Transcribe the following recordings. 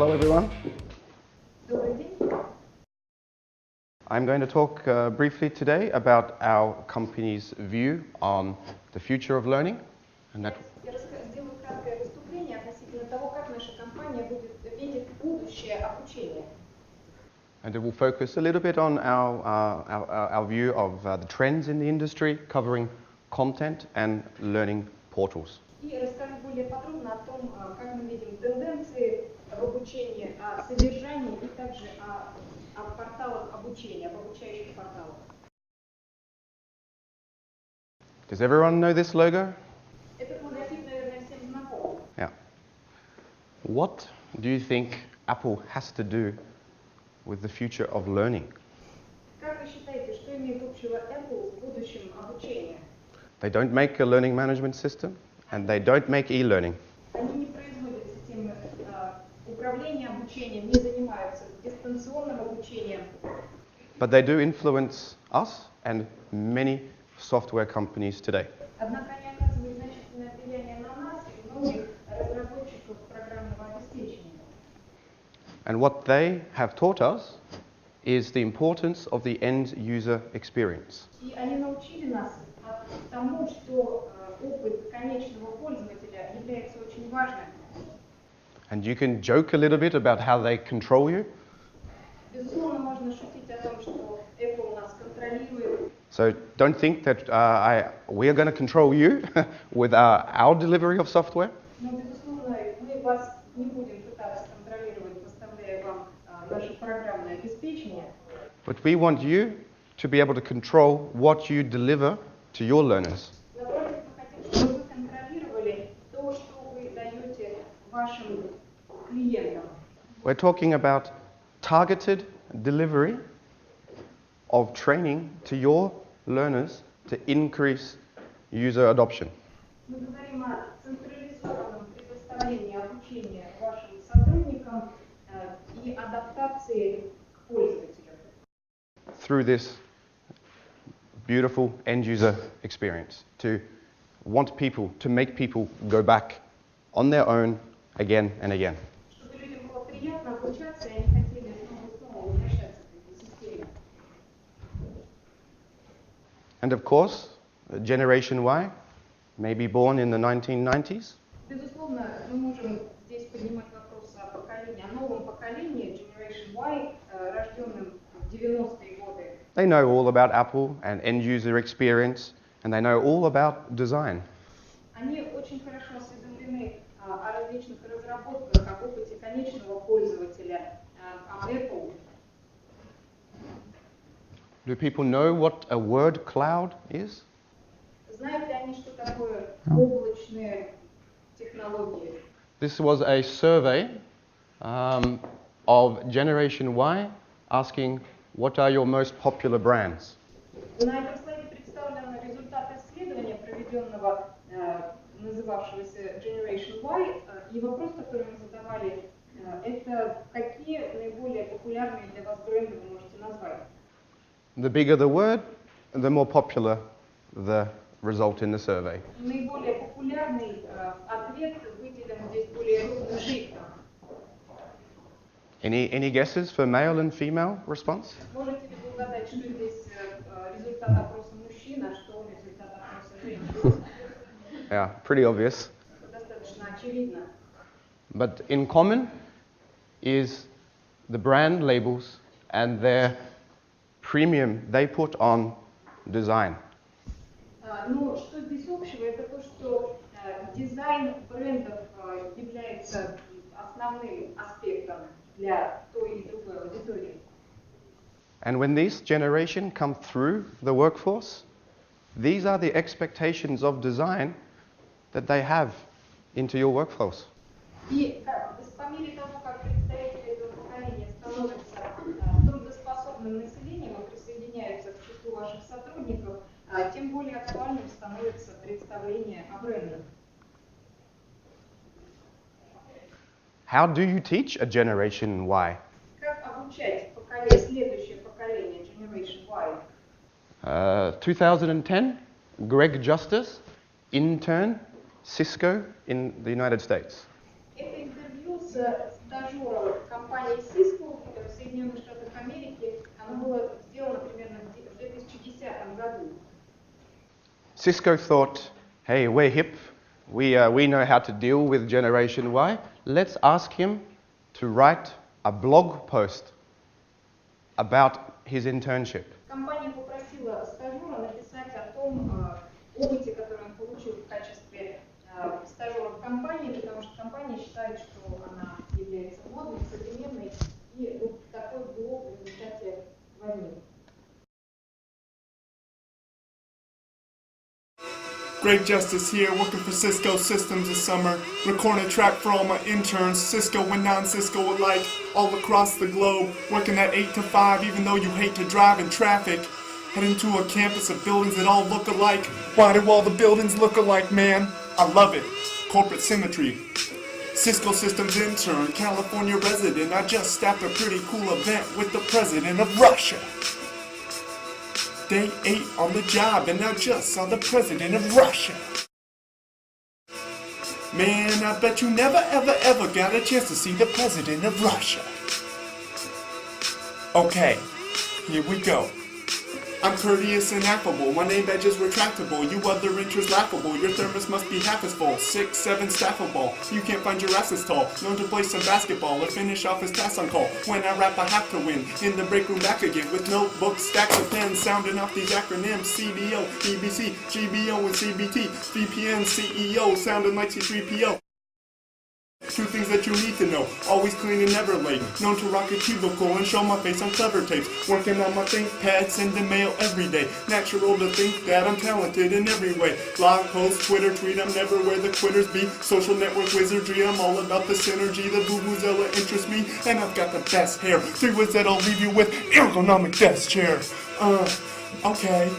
Hello everyone. Добрый день. I'm going to talk briefly today about our company's view on the future of learning. And that Я сделаю краткое выступление относительно того, как наша компания видит будущее обучения. And it will focus a little bit on our view of the trends in the industry, covering content and learning portals. И расскажу более подробно о том, как мы видим тенденции в обучении, о содержании и также о порталах обучения, об обучающих порталах. Does everyone know this logo? Этот логотип, наверное, всем знаком. Yeah. What do you think Apple has to do with the future of learning? Как вы считаете, что имеет общего Apple с будущим обучения? They don't make a learning management system, and they don't make e-learning. Они не производят системы управления обучением, не занимаются дистанционным обучением. But they do influence us and many software companies today. Однако они оказывают значительное влияние на нас и многих разработчиков программного обеспечения. And what they have taught us is the importance of the end user experience. И они научили нас тому, что опыт конечного пользователя является очень важным. And you can joke a little bit about how they control you. Безусловно, можно шутить о том, что Apple нас контролирует. So don't think that we are going to control you with our delivery of software. Но, безусловно, мы вас не будем пытаться контролировать, поставляя вам наше программное обеспечение. But we want you to be able to control what you deliver to your learners. Напротив, мы хотим, чтобы вы контролировали то, что вы даете вашим клиентам. We're talking about targeted delivery of training to your learners to increase user adoption. Мы говорим о централизованном предоставлении обучения вашим сотрудникам и адаптации к пользователям. Through this beautiful end user experience, to want people, to make people go back on their own again and again. Чтобы людям было приятно обучаться, и они хотели снова и снова возвращаться к этой системе. And of course, Generation Y may be born in the 1990s. Безусловно, мы можем здесь поднимать вопрос о поколении, о новом поколении, Generation Y, рожденном в 90-е годы. They know all about Apple and end user experience, and they know all about design. Они очень хорошо осведомлены о различных разработках, об опыте конечного пользователя, о Apple. Do people know what a word cloud is? Знают ли они, что такое облачные технологии? This was a survey of Generation Y asking, what are your most popular brands? На этом слайде представлен результат исследования, проведенного, называвшегося Generation Y, и вопрос, который мы задавали, это какие наиболее популярные для вас бренды вы можете назвать? The bigger the word, the more popular the result in the survey. Наиболее популярный ответ выделен здесь более крупным шрифтом. Any guesses for male and female response? Можете ли вы угадать, что здесь результат опроса мужчин, а что результат опроса женщин? Yeah, pretty obvious. Это достаточно очевидно. But in common is the brand labels and their premium they put on design. Но что здесь общего, это то, что дизайн брендов является основным аспектом для той или другой аудитории. And when this generation come through the workforce, these are the expectations of design that they have into your workforce. И по мере того, как представители этого поколения становятся трудоспособным населением и присоединяются к числу ваших сотрудников, тем более актуальным становится представление о брендах. How do you teach a Generation Y? Как обучать следующее поколение, Generation Y? 2010, Greg Justice, intern, Cisco in the United States. Это интервью с стажером компании Cisco в Соединенных Штатах Америки. Оно было сделано примерно в 2010 году. Cisco thought, hey, we're hip. We know how to deal with Generation Y. Let's ask him to write a blog post about his internship. Компания попросила стажера написать о том опыте, который он получил в качестве стажера в компании, потому что компания считает, что она является модной, современной, и вот такой блог в результате возник. Great Justice here, working for Cisco Systems this summer. Recording a track for all my interns, Cisco and non-Cisco alike, all across the globe. Working at 8 to 5, even though you hate to drive in traffic. Heading to a campus of buildings that all look alike. Why do all the buildings look alike, man? I love it. Corporate symmetry. Cisco Systems intern, California resident. I just staffed a pretty cool event with the president of Russia. Day 8 on the job, and I just saw the president of Russia. Man, I bet you never ever ever got a chance to see the president of Russia. Okay, here we go. I'm courteous and affable, my name badge is retractable, you other interests laughable, your thermos must be half as full, 6, 7 staffable, you can't find your ass as tall, known to play some basketball or finish off his task on call, when I rap I have to win, in the break room back again, with notebooks, stacks of pens, sounding off these acronyms, CDO, EBC, GBO and CBT, VPN, CEO, sounding like C3PO. Two things that you need to know, always clean and never late, known to rock a cubicle and show my face on clever tapes, working on my ThinkPad, sending mail every day, natural to think that I'm talented in every way, blog post, Twitter tweet, I'm never where the quitters be, social network wizardry, I'm all about the synergy, the vuvuzela interests me, and I've got the best hair, 3 words that'll leave you with ergonomic desk chair, okay,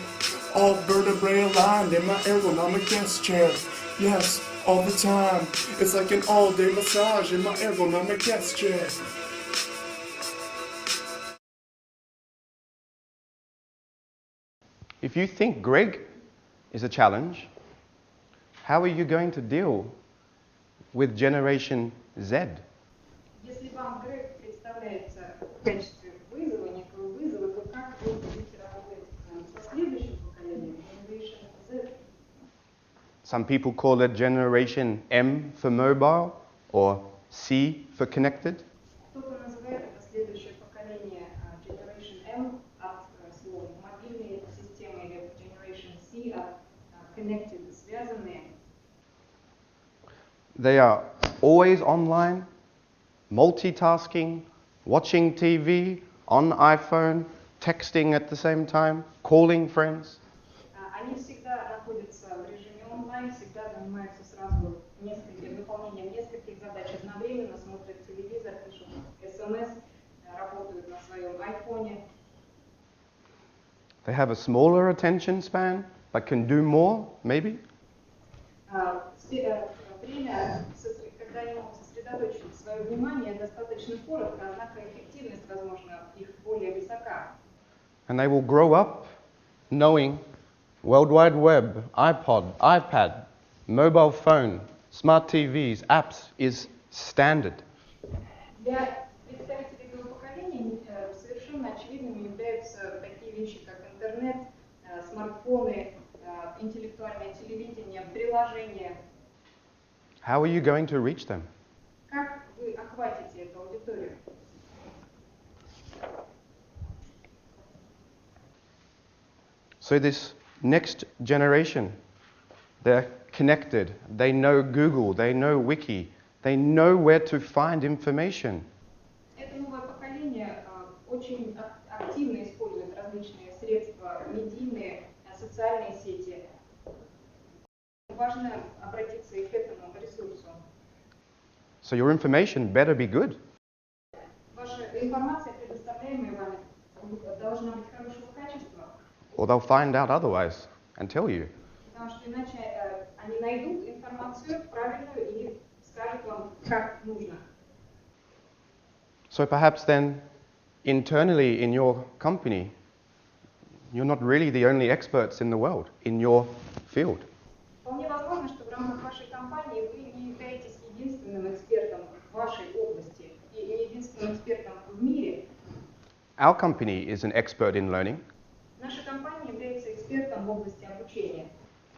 all vertebrae aligned in my ergonomic desk chair, yes, all the time. It's like an all-day massage in my ergonomic desk chair. If you think Greg is a challenge, how are you going to deal with Generation Z? Если вам Грег представляется в качестве вызова, некого вызова, то как вы будете работать со следующим поколением, Новейшим Z? Some people call it Generation M for mobile or C for connected. Кто-то называет это следующее поколение Generation M от слова мобильные системы или Generation C от connected, связанные. They are always online, multitasking, watching TV, on iPhone, texting at the same time, calling friends. Они всегда находятся в режиме онлайн, всегда занимаются сразу выполнением нескольких задач одновременно, смотрят телевизор, пишут СМС, работают на своем айфоне. They have a smaller attention span, but can do more, maybe. Время, когда они могут сосредоточить свое внимание, достаточно коротко, однако эффективность, возможно, их более высока. And they will grow up knowing World Wide Web, iPad, mobile phone, smart TVs, apps is standard. Для представителей этого поколения совершенно очевидными являются такие вещи, как интернет, смартфоны, интеллектуальное телевидение, приложения. How are you going to reach them? Как вы охватите эту аудиторию? So this next generation, they're connected, they know Google, they know Wiki, they know where to find information. Это новое поколение очень активно использует различные средства медийные, социальные сети. Важно обратиться и к этому ресурсу. So your information better be good. Ваша информация, предоставляемая вами, должна быть хорошего качества. Or they'll find out otherwise and tell you. Потому что иначе они найдут информацию правильную и скажут вам, как нужно. So perhaps then, internally in your company, you're not really the only experts in the world, in your field. Вполне возможно, что в рамках вашей компании вы не являетесь единственным экспертом в вашей области. Our company is an expert in learning, Наша компания является экспертом в области обучения.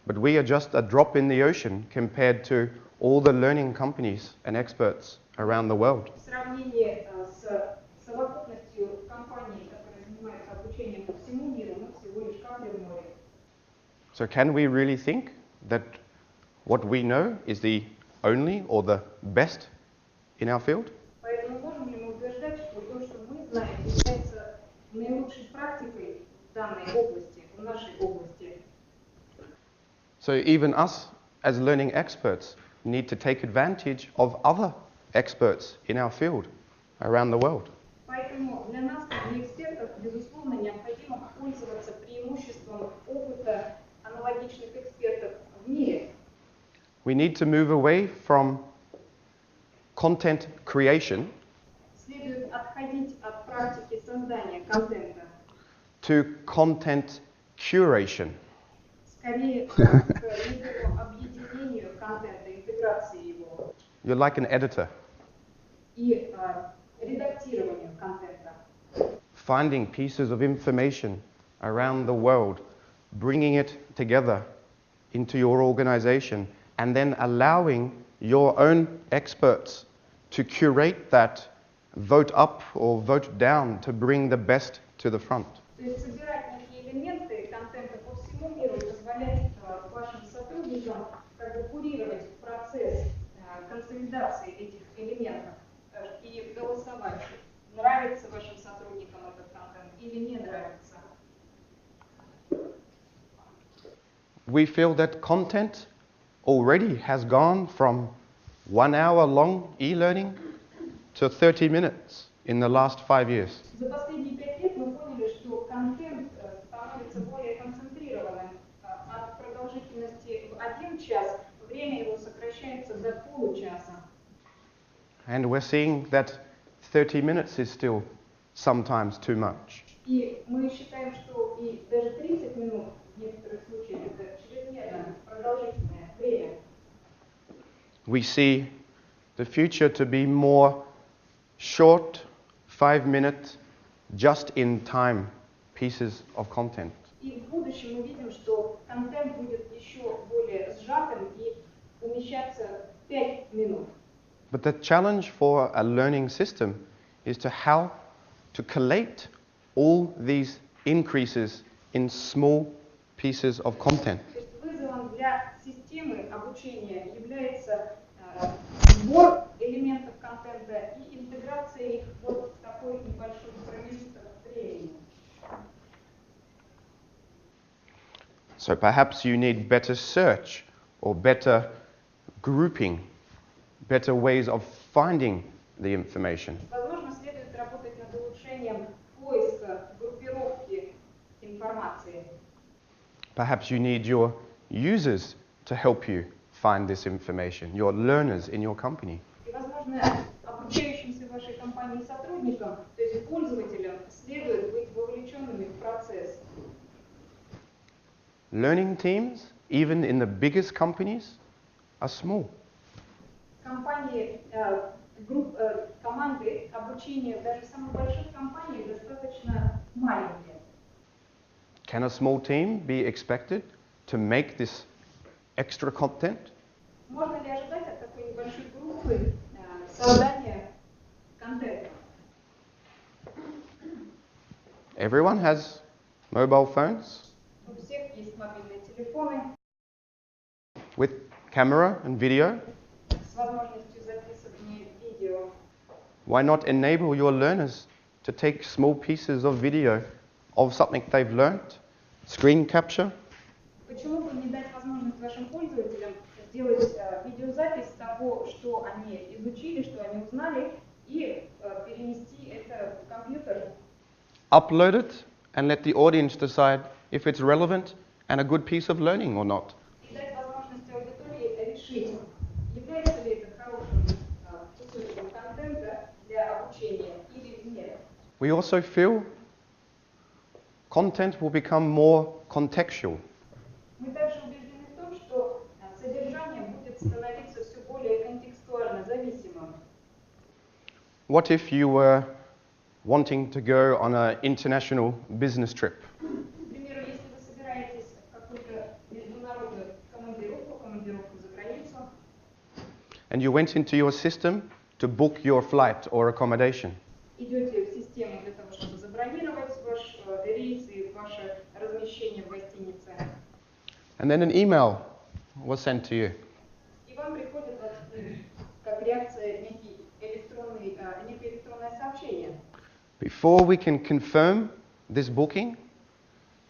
but we are just a drop in the ocean compared to all the learning companies and experts around the world. В сравнении с совокупностью компаний, которые занимаются обучением по всему миру, мы всего лишь капля в море. So can we really think that what we know is the only or the best in our field? Поэтому можем ли мы утверждать, что то, что мы знаем, является наилучшей практикой в данной области, в нашей области? So even us as learning experts need to take advantage of other experts in our field around the world. Поэтому для нас, как для экспертов, безусловно, необходимо пользоваться преимуществом опыта аналогичных экспертов в мире. We need to move away from content creation Следует отходить от практики создания контента, to content curation. скорее к некому объединению контента, интеграции его You're like an editor, и редактированию контента. finding pieces of information around the world, bringing it together into your organization, and then allowing your own experts to curate that, vote up or vote down to bring the best to the front. То есть собирать некие элементы контента по всему миру и позволять вашим сотрудникам как бы курировать процесс консолидации этих элементов и голосовать, нравится вашим сотрудникам этот контент или не нравится. We feel that content already has gone from 1 hour long e-learning to 30 minutes in the last 5 years. За последние 5 лет мы поняли, что контент становится более концентрированным. От продолжительности в 1 час время его сокращается до получаса. And we're seeing that 30 minutes is still sometimes too much. И мы считаем, что и даже 30 минут в некоторых случаях это чрезмерно продолжительное время. We see the future to be more short, 5-minute, just-in-time pieces of content. И в будущем мы видим, что контент будет еще более сжатым и умещаться в 5 минут. But the challenge for a learning system is to how to collate all these increases in small pieces of content. То есть вызовом для системы обучения является сбор элементов контента и интеграция их вот в такой небольшой промежуток времени. So perhaps you need better search or better grouping, better ways of finding the information. Возможно, следует работать над улучшением поиска, группировки информации. Perhaps you need your users to help you find this information, your learners in your company. И, возможно, обучающимся в вашей компании сотрудникам, то есть пользователям, следует быть вовлеченными в процесс. Learning teams, even in the biggest companies, are small. Компании, команды обучения даже в самых больших компаниях достаточно маленькие. Can a small team be expected to make this extra content? Можно ли ожидать от такой небольшой группы создания контента? Everyone has mobile phones У всех есть мобильные телефоны with camera and video. с возможностью записывания видео. Why not enable your learners to take small pieces of video of something they've learnt, screen capture, Почему бы не дать возможность вашим пользователям сделать видеозапись того, что они изучили, что они узнали, и перенести это в компьютер, upload it, and let the audience decide if it's relevant and a good piece of learning or not. и дать возможность аудитории решить, является ли это хорошим кусочком контента для обучения или нет. We also feel content will become more contextual. Мы также убеждены в том, что содержание будет становиться все более контекстуально зависимым. What if you were wanting to go on an international business trip. К примеру, если вы собираетесь в какую-то международную командировку за границу, And you went into your system to book your flight or accommodation. идете в систему для того, чтобы забронировать ваш рейс и ваше размещение в гостинице. And then an email was sent to you. И вам приходит как реакция некое электронное сообщение. Before we can confirm this booking,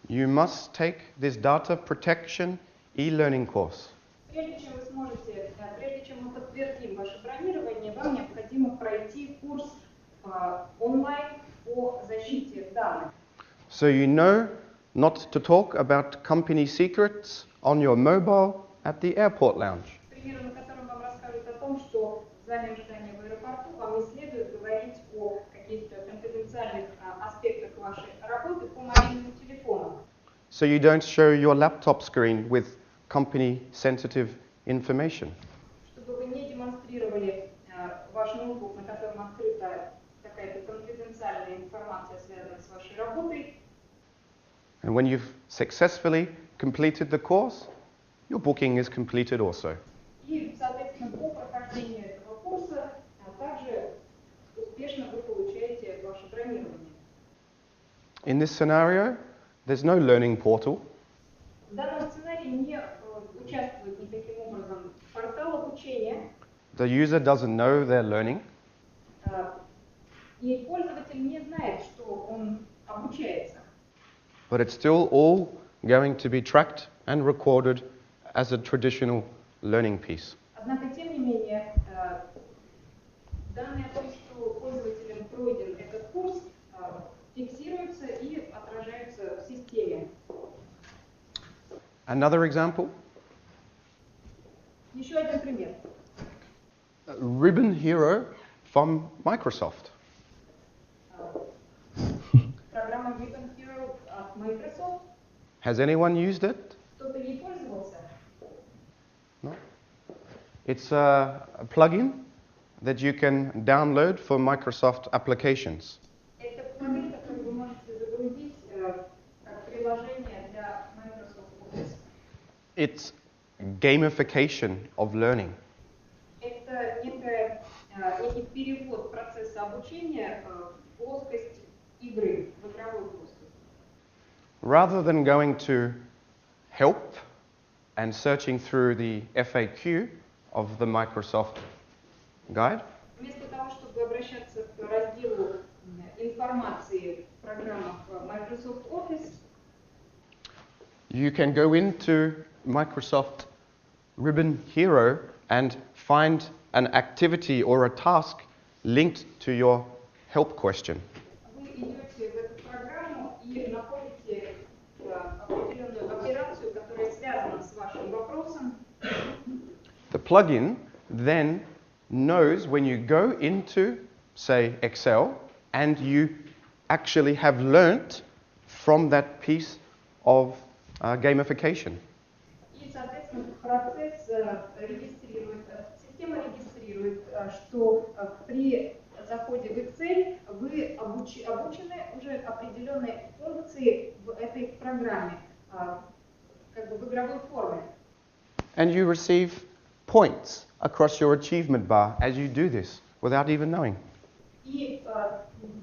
you must take this data protection e-learning course. Прежде чем мы подтвердим ваше бронирование, вам необходимо пройти курс онлайн по защите данных. So you know not to talk about company secrets on your mobile at the airport lounge. К примеру, на котором вам расскажут о том, что в зале ожидания в аэропорту вам не следует говорить о каких-то конфиденциальных аспектах вашей работы по мобильному телефону. So you don't show your laptop screen with company sensitive information. Чтобы вы не демонстрировали ваш ноутбук, на котором открыта какая-то конфиденциальная информация, связанная с вашей работой. And when you've successfully completed the course, your booking is completed also. И, соответственно, по прохождению этого курса также успешно вы получаете ваше бронирование. In this scenario, there's no learning portal. В данном сценарии не участвует никаким образом портал обучения, The user doesn't know they're learning. И пользователь не знает, что он обучается. But it's still all going to be tracked and recorded as a traditional learning piece. Однако, тем не менее, данные о том, что пользователем пройден этот курс, фиксируются и отражаются в системе. Another example, Еще один пример. Ribbon Hero from Microsoft. Программа Written Hero от Microsoft. Has anyone used it? Кто-то ей пользовался? No. It's a plugin that you can download for Microsoft applications. Это плагин, который вы можете загрузить как приложение для Microsoft Office. It's gamification of learning. Это некий перевод процесса обучения в плоскость игры, в игровую плоскость. Rather than going to help and searching through the FAQ of the Microsoft guide, Вместо того, чтобы обращаться к разделу информации в программах Microsoft Office, you can go into Microsoft Ribbon Hero and find an activity or a task linked to your help question. вы идете в эту программу и находите определенную операцию, которая связана с вашим вопросом. The plugin then knows when you go into, say, Excel, and you actually have learnt from that piece of gamification. И, соответственно, система регистрирует, что при заходе в Excel вы обучены уже определенной функции в этой программе, как бы в игровой форме. And you receive points across your achievement bar as you do this without even knowing. И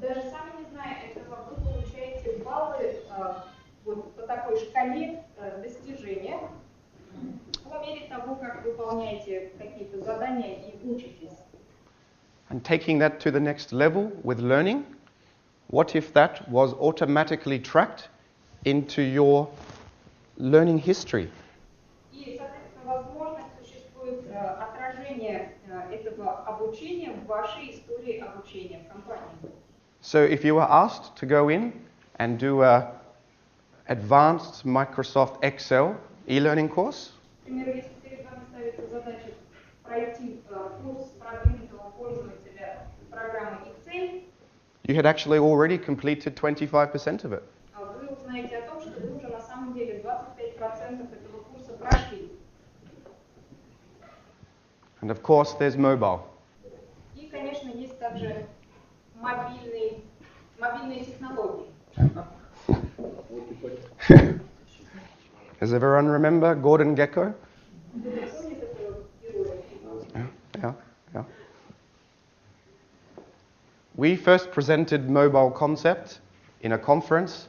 даже сами не зная этого, вы получаете баллы вот по такой шкале достижения по мере того, как выполняете какие-то задания и учитесь. And taking that to the next level with learning, what if that was automatically tracked into your learning history? И, соответственно, возможно, существует отражение этого обучения в вашей истории обучения в компании. So if you were asked to go in and do a advanced Microsoft Excel e-learning course, К примеру, если перед вами ставится задача пройти курс продвинутого пользователя программы Excel, you had actually already completed 25% of it. вы узнаете о том, что вы уже на самом деле 25% этого курса прошли. And of course, there's mobile. И, конечно, есть также мобильный Мобильные технологии. Does everyone remember Gordon Gekko? Yeah. We first presented mobile concept in a conference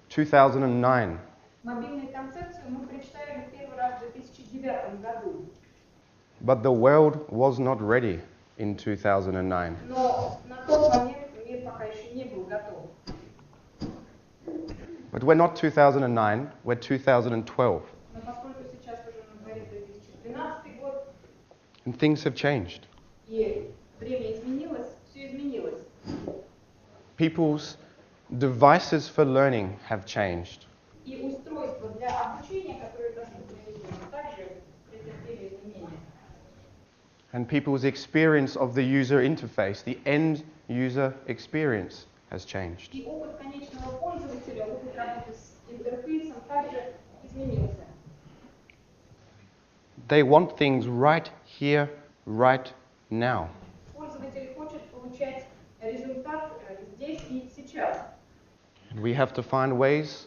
2009. Мобильную концепцию мы представили первый раз в 2009 году. But the world was not ready in 2009. Но на тот момент мир пока еще не был готов. But we're not 2009, we're 2012. Но поскольку сейчас уже на дворе 2012 год, And things have changed. и время изменилось, все изменилось. People's devices for learning have changed. И устройства для обучения, которые доступны людям, также претерпели изменения. And people's experience of the user interface, the end user experience, has changed. И опыт конечного пользователя, опыт работы с интерфейсом также изменился. They want things right here, right now. Пользователь хочет получать результат здесь и сейчас. And we have to find ways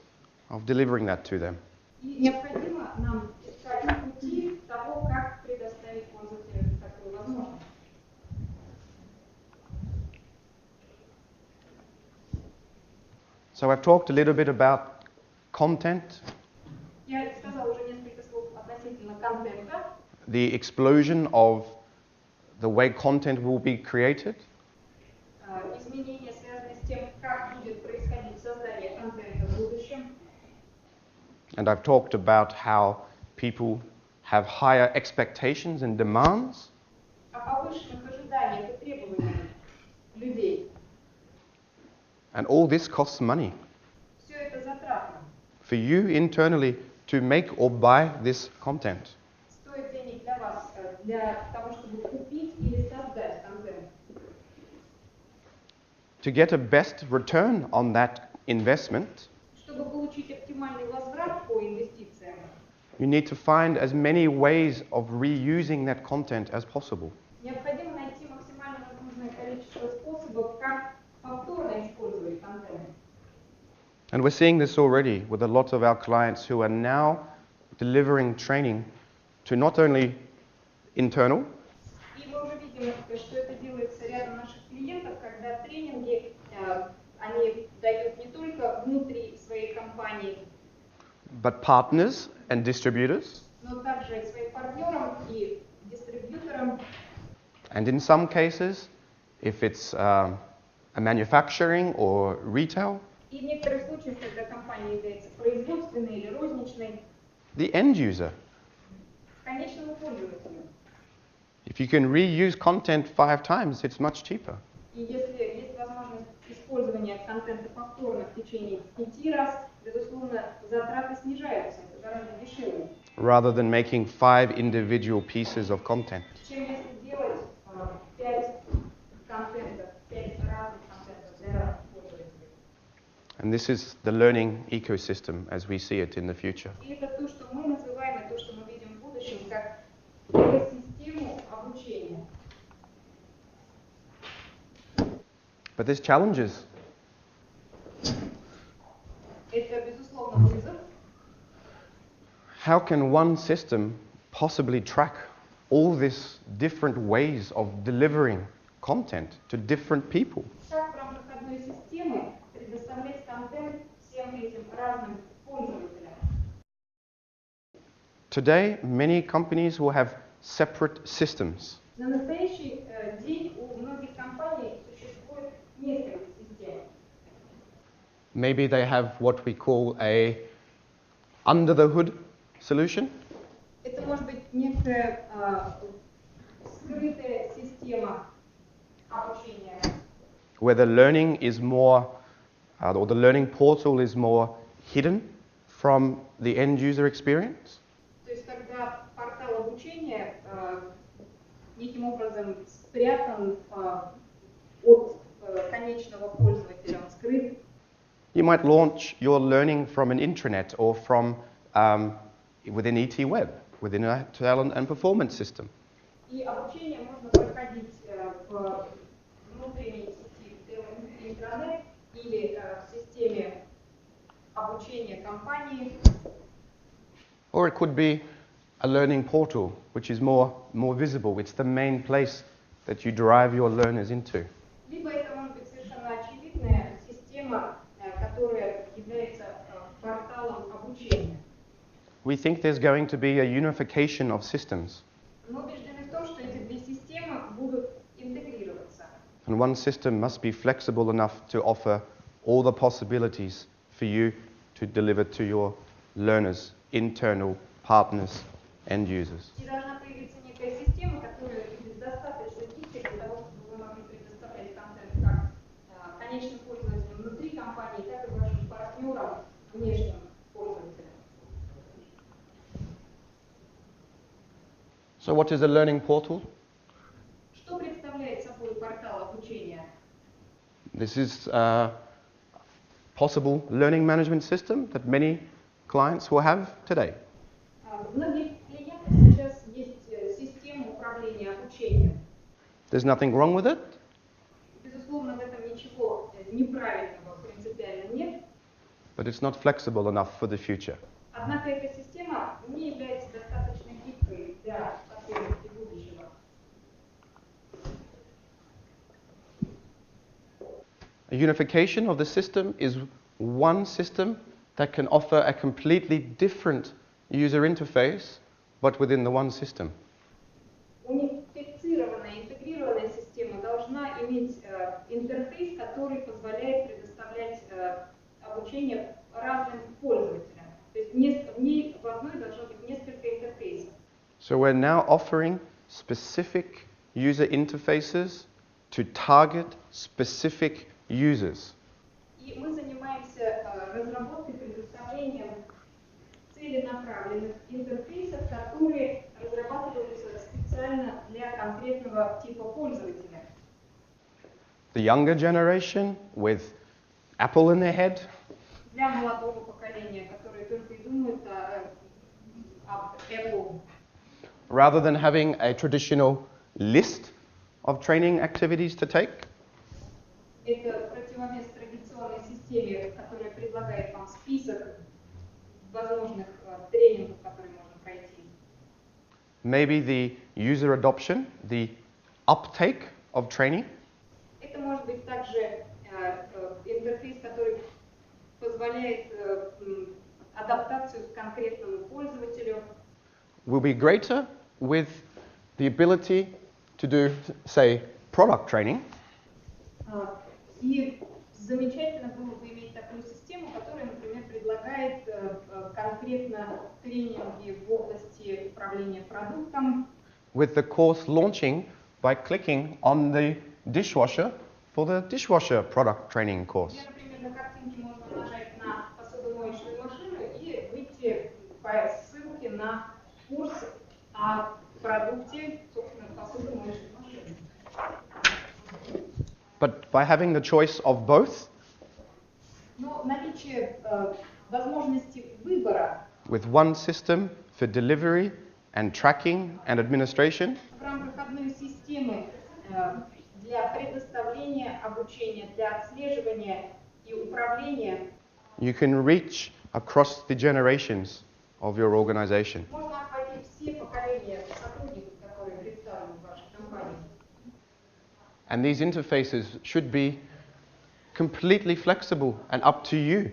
of delivering that to them. И необходимо нам искать пути того, как предоставить пользователю такую возможность. So I've talked a little bit about content, Я сказала уже несколько слов относительно контента, the explosion of the way content will be created, изменения, связанные с тем, как будет происходить создание контента в будущем. and I've talked about how people have higher expectations and demands, О повышенных ожиданиях и требованиях людей. and all this costs money Все это затратно. for you internally to make or buy this content. Стоит денег для вас, для того, чтобы купить или создать контент. To get a best return on that investment, Чтобы получить оптимальный возврат по инвестициям, you need to find as many ways of reusing that content as possible. необходимо найти максимально возможное количество способов, как повторно использовать контент. And we're seeing this already with a lot of our clients who are now delivering training to not only internal, И мы уже видим, что это делается рядом наших клиентов, когда тренинги они дают не только внутри своей компании, but partners and distributors, но также и своим партнерам и дистрибьюторам. and in some cases, if it's a manufacturing or retail, И в некоторых случаях, когда компания является производственной или розничной, the end user. конечному пользователю. If you can reuse content 5 times, it's much cheaper. И если есть возможность использования контента повторно в течение 5 раз, безусловно, затраты снижаются, это гораздо дешевле, Rather than making 5 individual pieces of content. чем если делать 5 контентов, 5 разных контентов для разных пользователей. And this is the learning ecosystem as we see it in the future. И это то, что мы называем, и то, что мы видим в будущем, как экосистему обучения. But there's challenges. Это, безусловно, вызов. How can one system possibly track all these different ways of delivering content to different people? Как в рамках одной системы предоставлять контент всем этим разным пользователям? Today, many companies will have separate systems. На настоящий день у многих компаний существует несколько систем. Maybe they have what we call a under the hood solution, Это может быть некая скрытая система обучения, where the learning is more, or the learning portal is more hidden from the end user experience. то есть когда портал обучения неким образом спрятан от конечного пользователя, он скрыт. You might launch your learning from an intranet or from within ET Web, within a talent and performance system. И обучение можно проходить в внутренней сети интернет обучения компании. Or it could be a learning portal, which is more visible. It's the main place that you drive your learners into. Либо это может быть совершенно очевидная система, которая является порталом обучения. We think there's going to be a unification of systems. Мы убеждены в том, что эти две системы будут интегрироваться. And one system must be flexible enough to offer all the possibilities for you to deliver to your learners, internal partners, end users. И должна появиться некая система, которая будет достаточно гибкой для того, чтобы вы могли предоставлять контент как конечным пользователям внутри компании, так и вашим партнерам, внешним пользователям. So what is a learning portal? Что представляет собой портал обучения? This is a possible learning management system that many clients will have today. У многих клиентов сейчас есть система управления обучением. There's nothing wrong with it, Безусловно, в этом ничего неправильного принципиально нет. but it's not flexible enough for the future. Однако эта система не является достаточно гибкой для потребностей будущего. A unification of the system is one system that can offer a completely different user interface, but within the one system. Унифицированная, интегрированная система должна иметь интерфейс, который позволяет предоставлять обучение разным пользователям. То есть в ней в одной должно быть несколько интерфейсов. So we're now offering specific user interfaces to target specific users. И мы занимаемся разработкой, предоставлением целенаправленных интерфейсов, которые разрабатываются специально для конкретного типа пользователя. The younger generation with Apple in their head, Для молодого поколения, которые только и думают об Apple. rather than having a traditional list of training activities to take, Это противовес традиционной системе, которая предлагает вам список возможных тренингов, которые можно пройти. maybe the user adoption, the uptake of training, Это может быть также интерфейс, который позволяет адаптацию к конкретному пользователю. will be greater with the ability to do, say, product training, И замечательно было бы иметь такую систему, которая, например, предлагает конкретно тренинги в области управления продуктом, with the course launching by clicking on the dishwasher for the dishwasher product training course. где, например, на картинке можно нажать на посудомоечную машину и выйти по ссылке на курс о продукте, собственно, посудомоечной машины. But by having the choice of both, Но наличие возможности выбора with one system for delivery and tracking and administration, в рамках одной системы для предоставления обучения, для отслеживания и управления, you can reach across the generations of your organization. можно охватить все поколения сотрудников, которые представлены в вашей компании. And these interfaces should be completely flexible and up to you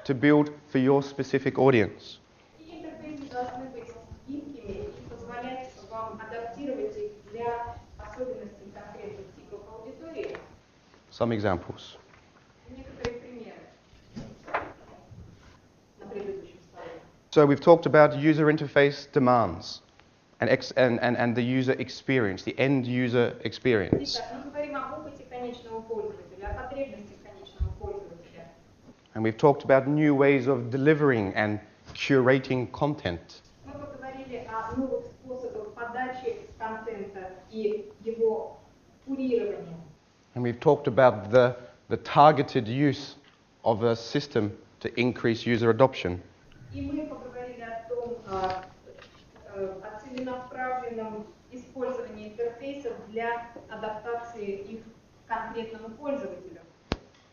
to build for your specific audience. И интерфейсы должны быть гибкими и позволять вам адаптировать их для особенностей конкретных типов аудитории. Some examples. Некоторые примеры на предыдущем слайде. So we've talked about user interface demands and the user experience, the end user experience. Итак, мы говорим об опыте конечного пользователя, о потребностях конечного пользователя. And we've talked about new ways of delivering and curating content. Мы поговорили о новых способах подачи контента и его курирования. And we've talked about the targeted use of a system to increase user adoption. И мы поговорили о том, о целенаправленном использовании интерфейсов для адаптации их к конкретному пользователю.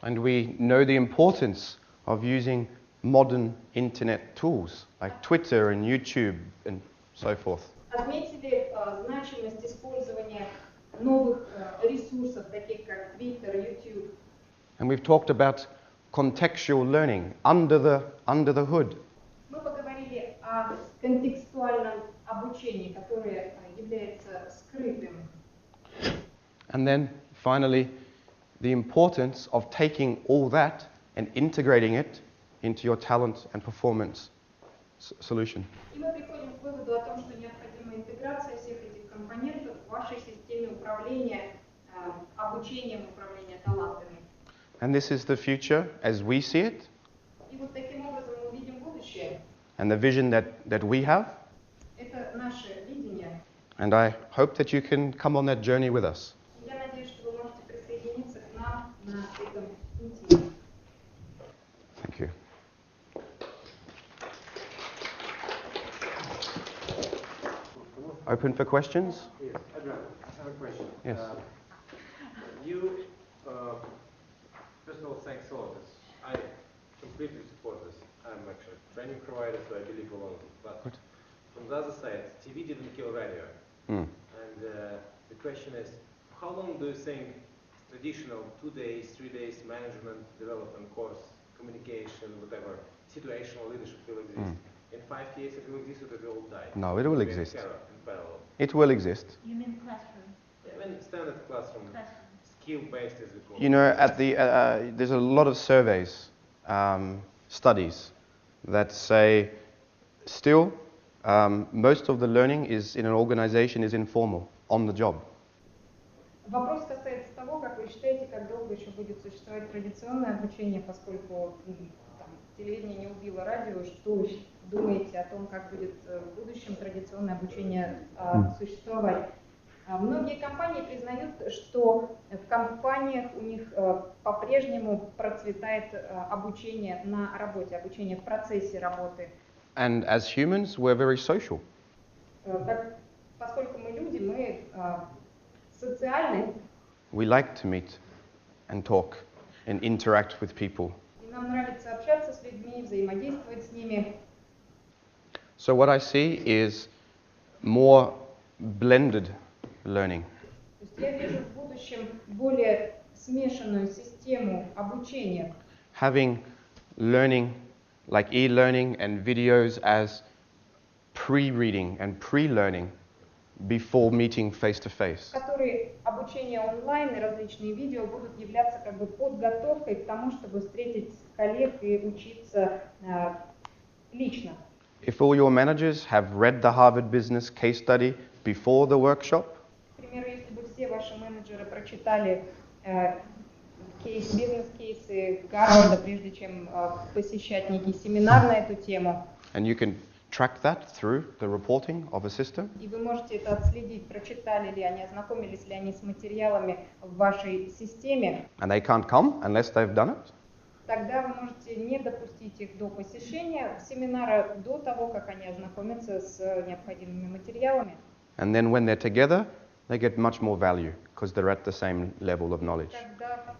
And we know the importance of using modern internet tools like Twitter and YouTube and so forth. Отметили значимость использования новых ресурсов, таких как Twitter, YouTube. And we've talked about contextual learning under the hood. Мы поговорили о контекстуальном обучении, которое является скрытым. And then finally, the importance of taking all that and integrating it into your talent and performance solution. И мы приходим к выводу о том, что необходима интеграция всех этих компонентов в вашей системе управления, обучением, управления талантами. And this is the future as we see it, И вот таким образом мы видим будущее. and the vision that we have. Это наше видение. And I hope that you can come on that journey with us. Я надеюсь, что вы можете присоединиться к нам на этом пути. Thank you. Open for questions? Yes, Adrian, I have a question. Yes. First of all, thanks a lot. I completely support this. I'm actually a training provider, so I believe a lot of it. But Good. from the other side, TV didn't kill radio. Mm. And the question is, how long do you think traditional 2 days, 3 days management development course, communication, whatever, situational leadership will exist? In 5 years it will exist or it will die? No, it will Maybe exist. in parallel. It will exist. You mean classroom? Yeah, I mean, standard classroom, skill-based as we call You it. know, at the there's a lot of surveys, studies that say still most of the learning is in an organization is informal, on the job. Вопрос касается того, как вы считаете, как долго еще будет существовать традиционное обучение, поскольку там, телевидение не убило радио. Что вы думаете о том, как будет в будущем традиционное обучение существовать? Многие компании признают, что в компаниях у них по-прежнему процветает обучение на работе, обучение в процессе работы. And as humans, we're very social. Поскольку мы люди, мы социальны, We like to meet and talk and interact with people. и нам нравится общаться с людьми, взаимодействовать с ними. So what I see is more blended learning. То есть я вижу в будущем более смешанную систему обучения. Having learning like e-learning and videos as pre-reading and pre-learning before meeting face-to-face. В которой обучение онлайн и различные видео будут являться как бы подготовкой к тому, чтобы встретить коллег и учиться лично. If all your managers have read the Harvard Business case study before the workshop, К примеру, если бы все ваши менеджеры прочитали бизнес-кейсы Гарварда, прежде чем посещать некий семинар на эту тему, and you can track that through the reporting of a system, и вы можете это отследить, прочитали ли они, ознакомились ли они с материалами в вашей системе, and they can't come unless they've done it, тогда вы можете не допустить их до посещения семинара до того, как они ознакомятся с необходимыми материалами. and then when they're together, they get much more value because they're at the same level of knowledge. Когда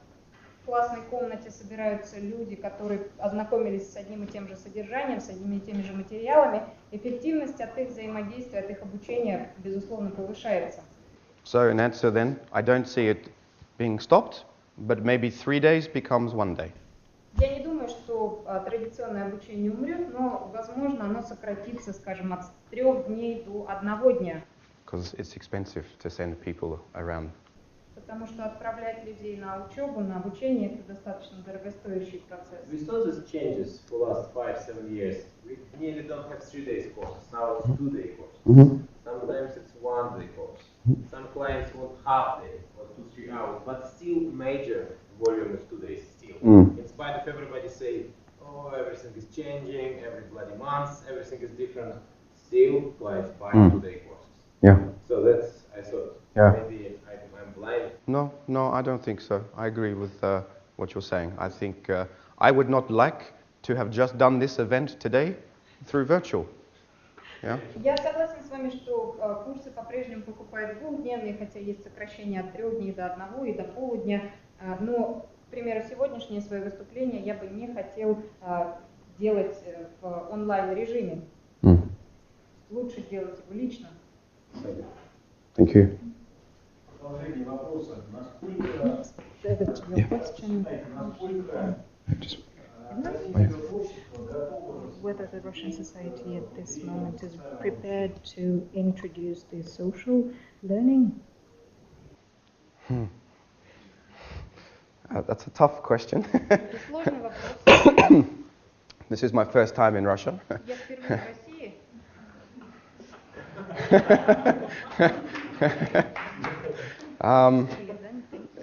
в классной комнате собираются люди, которые ознакомились с одним и тем же содержанием, с одними и теми же материалами, эффективность от их взаимодействия, от их обучения, безусловно, повышается. So in answer then, I don't see it being stopped, but maybe 3 days becomes 1 day. Я не думаю, что традиционное обучение умрет, но, возможно, оно сократится, скажем, от 3 дней до 1 дня. Because it's expensive to send people around. Потому что отправлять людей на учебу, на обучение – это достаточно дорогостоящий процесс. We saw these changes for the last 5-7 years. We nearly don't have 3 days courses. Now it's 2 day courses. Sometimes it's 1 day course. Some clients want half day or 2-3 hours, but still major volume is 2 days still. In spite of everybody saying, oh, everything is changing, every bloody month, everything is different, still clients buy 2 day courses. Yeah. So that's, I thought, Yeah. maybe I'm blind. No, I don't think so. I agree with what you're saying. I think I would not like to have just done this event today through virtual. Yeah? Я согласен с вами, что курсы по-прежнему покупают двухдневные, хотя есть сокращение от 3 дней до 1 и до полудня. Но, к примеру, сегодняшнее свое выступление я бы не хотел делать в онлайн-режиме. Лучше делать его лично. Thank you. Продолжение вопроса. Насколько Whether the Russian society at this moment is prepared to introduce the social learning? That's a tough question. Это сложный вопрос. This is my first time in Russia. Я впервые в России.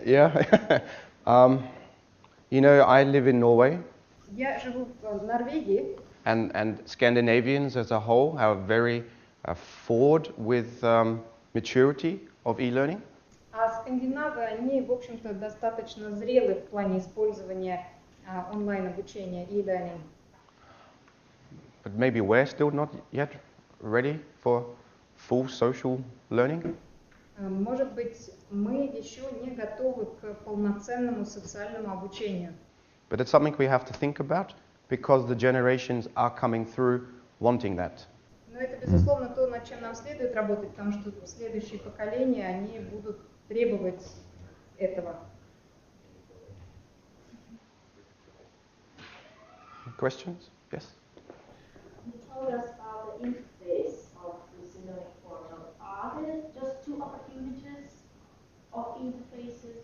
Yeah. You know, I live in Norway, Я живу в Норвегии, and Scandinavians as a whole are very forward with maturity of e-learning. а скандинавы, они, в общем-то, достаточно зрелы в плане использования онлайн-обучения и e-learning. But maybe we're still not yet ready for full social learning. Может быть, мы еще не готовы к полноценному социальному обучению. But it's something we have to think about because the generations are coming through wanting that. Но это, безусловно, то, над чем нам следует работать, потому что следующие поколения, они будут требовать этого. Questions? Yes? You told us about the interface of this learning portal. Are there just two other images of interfaces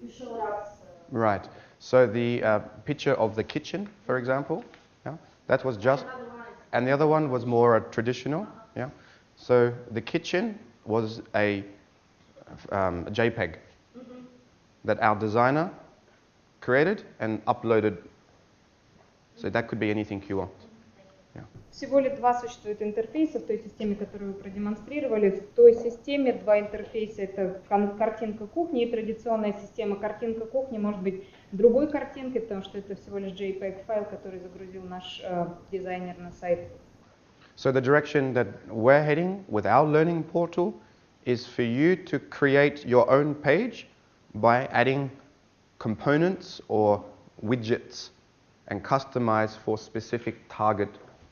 you showed us? Right. So the picture of the kitchen, for example, yeah, that was just, and the other one was more traditional. Yeah. So the kitchen was a JPEG that our designer created and uploaded. So that could be anything you want. Всего лишь два существует интерфейса в той системе, которую вы продемонстрировали. В той системе два интерфейса — это картинка кухни и традиционная система. Картинка кухни может быть другой картинкой, потому что это всего лишь JPEG-файл, который загрузил наш дизайнер на сайт. So the direction that we're heading with our learning portal is for you to create your own page by adding components or widgets and customize for specific target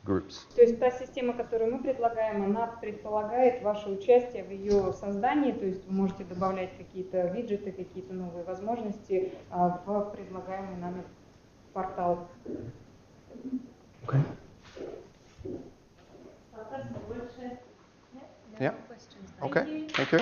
groups. То есть та система, которую мы предлагаем, она предполагает ваше участие в ее создании, то есть вы можете добавлять какие-то виджеты, какие-то новые возможности в предлагаемый нами портал. Okay. Спасибо большое. Yeah. Okay. Thank you.